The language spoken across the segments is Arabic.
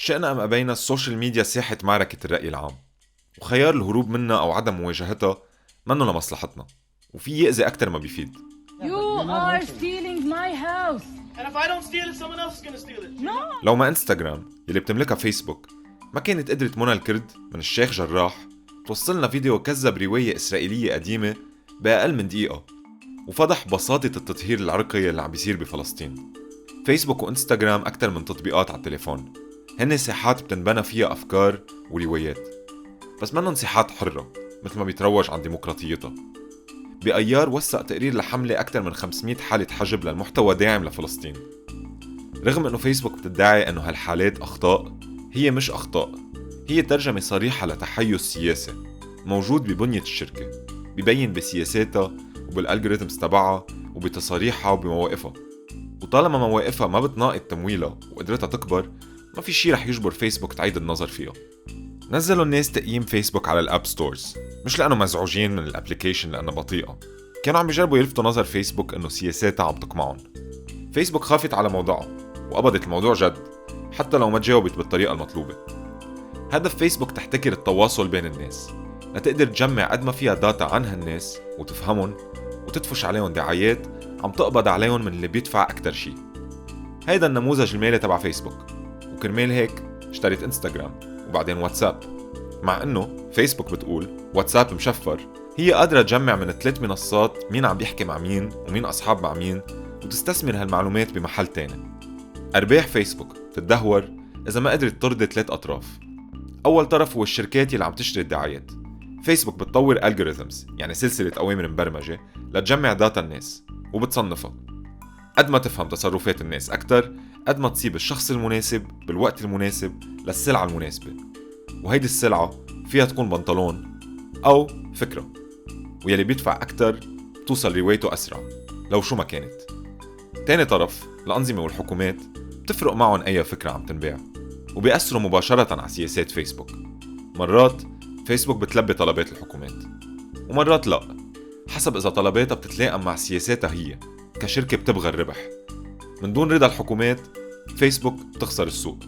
شئنا أم أبينا السوشيال ميديا ساحة معركة الرأي العام، وخيار الهروب منها أو عدم مواجهتها منه لمصلحتنا، وفي يأذي أكتر ما بيفيد. You are stealing my house. And if I don't steal it, someone else is gonna steal it. No. لو ما انستغرام يلي بتملكها فيسبوك ما كانت قدرت منى الكرد من الشيخ جراح توصلنا فيديو كذب رواية إسرائيلية قديمة بأقل من دقيقة، وفضح بساطة التطهير العرقي اللي عم بيصير بفلسطين. فيسبوك وإنستغرام أكتر من تطبيقات على التليفون، هن ساحات بتنبنى فيها أفكار وروايات، بس منن ساحات حرة مثل ما بيتروج عن ديمقراطيتها. بأيار وثق تقرير لحملة أكثر من 500 حالة حجب للمحتوى داعم لفلسطين. رغم أنه فيسبوك بتدعي أنه هالحالات أخطاء، هي مش أخطاء، هي ترجمة صريحة لتحيز سياسي موجود ببنية الشركة، بيبين بسياساتها وبالالجوريثمز تبعها وبتصاريحها وبمواقفها. وطالما مواقفها ما بتناقض تمويلها وقدرتها تكبر، ما في شي رح يجبر فيسبوك تعيد النظر فيها. نزلوا الناس تقييم فيسبوك على الاب ستورز، مش لأنه مزعوجين من الابليكيشن لأنه بطيئة، كانوا عم بيجربوا يلفتوا نظر فيسبوك إنه سياساتها عم تقمعهم. فيسبوك خافت على موضوعها وقبضت الموضوع جد حتى لو ما تجاوبت بالطريقة المطلوبة. هدف فيسبوك تحتكر التواصل بين الناس لتقدر تجمع قد ما فيها داتا عن هالناس وتفهمهم وتدفش عليهم دعايات عم تقبض عليهم من اللي بيدفع أكتر شي. هيدا النموذج المالي تبع فيسبوك، وكرمال هيك اشتريت انستغرام وبعدين واتساب، مع انه فيسبوك بتقول واتساب مشفر هي قادرة تجمع من 3 منصات مين عم بيحكي مع مين ومين أصحاب مع مين وتستثمر هالمعلومات بمحل تاني. أرباح فيسبوك تتدهور إذا ما قدرت ترضي 3 أطراف. أول طرف هو الشركات اللي عم تشتري الدعايات. فيسبوك بتطور algorithms، يعني سلسلة أوامر مبرمجة لتجمع داتا الناس وبتصنفها. قد ما تفهم تصرفات الناس أكتر، قد ما تصيب الشخص المناسب بالوقت المناسب للسلعة المناسبة، وهيدي السلعة فيها تكون بنطلون أو فكرة، ويلي بيدفع أكتر توصل روايته أسرع لو شو ما كانت. تاني طرف الأنظمة والحكومات بتفرق معهم أي فكرة عم تنباع، وبيأثروا مباشرة على سياسات فيسبوك. مرات فيسبوك بتلبي طلبات الحكومات ومرات لا، حسب إذا طلباتها بتتلائم مع سياساتها هي كشركة بتبغى الربح. من دون رضا الحكومات فيسبوك تخسر السوق.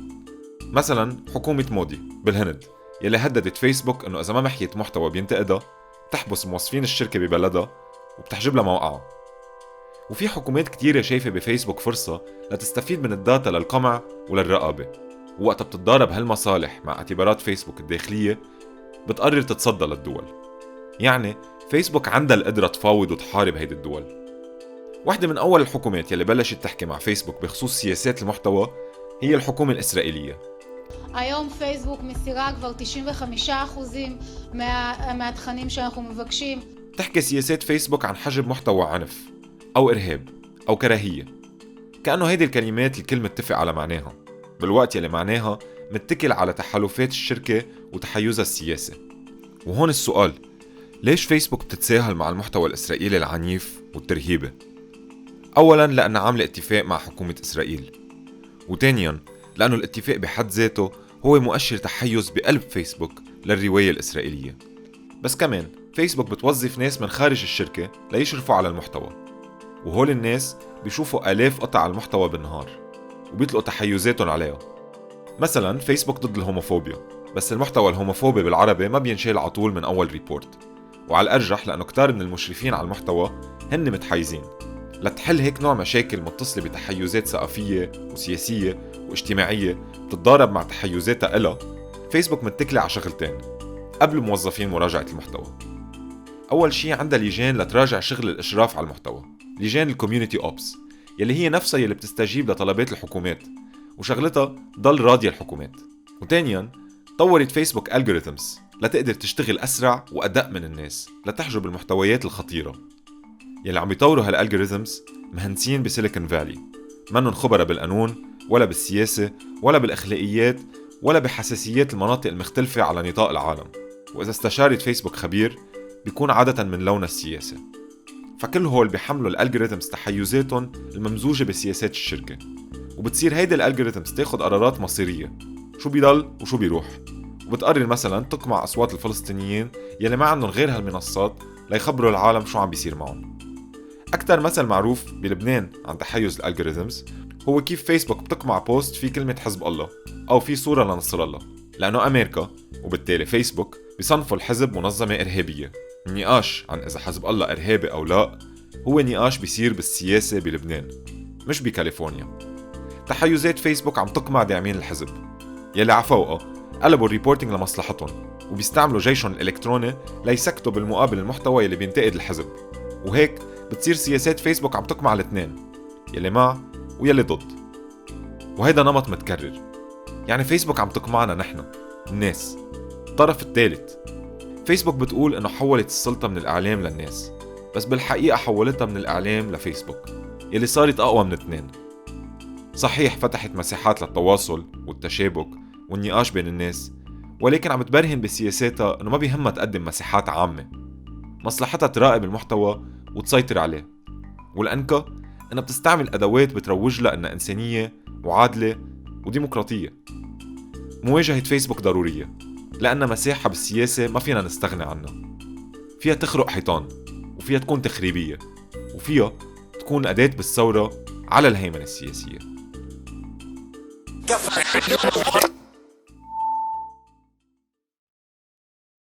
مثلا حكومة مودي بالهند يلي هددت فيسبوك انه اذا ما محيت محتوى بينتقدها بتحبس موظفين الشركة ببلدها وبتحجب لها موقعها. وفي حكومات كتيرة شايفة بفيسبوك فرصة لتستفيد من الداتا للقمع وللرقابة، ووقتها بتتضارب هالمصالح مع اعتبارات فيسبوك الداخلية بتقرر تتصدى للدول. يعني فيسبوك عندها القدرة تفاوض وتحارب هيدي الدول. واحدة من أول الحكومات يلي بلشت تحكي מع فيسبوك بخصوص سياسات المحتوى هي الحكومة الإسرائيلية. היום פייסבוק מסירה כבר 95% מהתכנים שאנחנו מבקשים. تحكي سياسات فيسبوك عن حجب محتوى عنف أو إرهاب أو كراهية، كأنه هيدي الكلمات الكل متفق على معناها، بالوقت يلي معناها متكل على تحالفات الشركة وتحيزها السياسي. وهون السؤال، ليش فيسبوك بتتساهل مع المحتوى الإسرائيلي العنيف والترهيبي؟ أولاً لأنها عاملة اتفاق مع حكومة إسرائيل، وثانياً لأنه الاتفاق بحد ذاته هو مؤشر تحيز بقلب فيسبوك للرواية الإسرائيلية. بس كمان فيسبوك بتوظف ناس من خارج الشركة ليشرفوا على المحتوى، وهول الناس بيشوفوا آلاف قطع المحتوى بالنهار وبيطلقوا تحيزاتهم عليها. مثلا فيسبوك ضد الهوموفوبيا، بس المحتوى الهوموفوبي بالعربي ما بينشال على طول من أول ريبورت، وعلى الأرجح لأنه كتار من المشرفين على المحتوى هن متحيزين. لتحل هيك نوع مشاكل متصلة بتحيزات ثقافية وسياسية واجتماعية بتتضارب مع تحيزاتها إلها، فيسبوك متكلة على شغلتين قبل موظفين مراجعة المحتوى. أول شي عندها لجان لتراجع شغل الإشراف على المحتوى، لجان الكوميونيتي أوبس يلي هي نفسها يلي بتستجيب لطلبات الحكومات وشغلتها ضل راضية الحكومات. وثانياً طورت فيسبوك algorithms لتقدر تشتغل أسرع وأدق من الناس لتحجب المحتويات الخطيرة. يلي عم بيطوروا هالالجوريثمز مهندسين بسيليكون فالي، منن خبرة بالقانون ولا بالسياسة ولا بالأخلاقيات ولا بحساسيات المناطق المختلفة على نطاق العالم، وإذا استشارت فيسبوك خبير بيكون عادة من لون السياسة. فكل هول بيحملوا الالجوريثمز تحيزاتهم الممزوجة بسياسات الشركة، وبتصير هيدي الالجوريثمز تاخد قرارات مصيرية، شو بيضل وشو بيروح، وبتقرر مثلا تقمع أصوات الفلسطينيين يلي ما عندهم غير هالمنصات ليخبروا العالم شو عم بيصير معهم. أكتر مثل معروف بلبنان عن تحيز الالجوريثمز هو كيف فيسبوك بتقمع بوست في كلمة حزب الله أو في صورة لنصر الله، لأنه أمريكا وبالتالي فيسبوك بيصنفوا الحزب منظمة إرهابية. النقاش عن إذا حزب الله إرهابي أو لا هو نقاش بيصير بالسياسة بلبنان مش بكاليفورنيا. تحيزات فيسبوك عم تقمع داعمين الحزب يلي عفوقه قلبوا الريبورتينج لمصلحتهم وبيستعملوا جيشهم الإلكتروني ليسكتوا بالمقابل المحتوى يلي بينتقد الحزب، وهيك بتصير سياسات فيسبوك عم تقمع الاثنين، يلي مع ويلي ضد. وهيدا نمط متكرر، يعني فيسبوك عم تقمعنا نحن الناس، الطرف الثالث. فيسبوك بتقول انه حولت السلطة من الإعلام للناس، بس بالحقيقة حولتها من الإعلام لفيسبوك يلي صارت أقوى من الاثنين. صحيح فتحت مساحات للتواصل والتشابك والنقاش بين الناس، ولكن عم تبرهن بسياساتها انه ما بيهمها تقدم مساحات عامة، مصلحتها تراقب المحتوى وتسيطر عليه، والأنكى انها بتستعمل أدوات بتروج لها انها إنسانية وعادلة وديمقراطية. مواجهة فيسبوك ضرورية لأنها مساحة بالسياسة ما فينا نستغنى عنها، فيها تخرق حيطان وفيها تكون تخريبية وفيها تكون أداة بالثورة على الهيمنة السياسية.